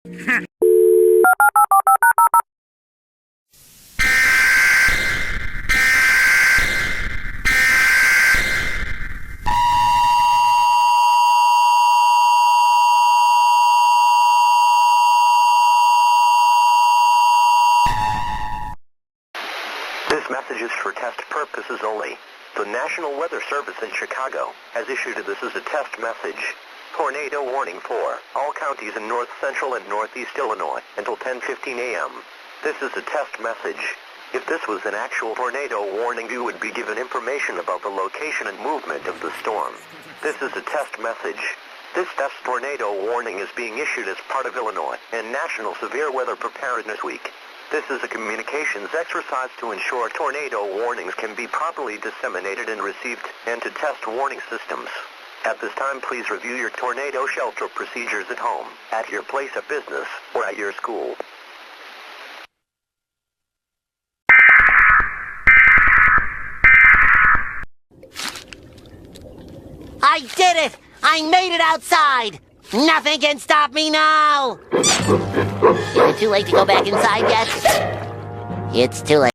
This message is for test purposes only. The National Weather Service in Chicago has issued this as a test message. Tornado warning for all counties in north central and northeast Illinois until 10:15 a.m. This is a test message. If this was an actual tornado warning, you would be given information about the location and movement of the storm. This is a test message. This test tornado warning is being issued as part of Illinois and National Severe Weather Preparedness Week. This is a communications exercise to ensure tornado warnings can be properly disseminated and received, and to test warning systems. At this time, please review your tornado shelter procedures at home, at your place of business, or at your school. I did it! I made it outside! Nothing can stop me now! Is it too late to go back inside yet? It's too late.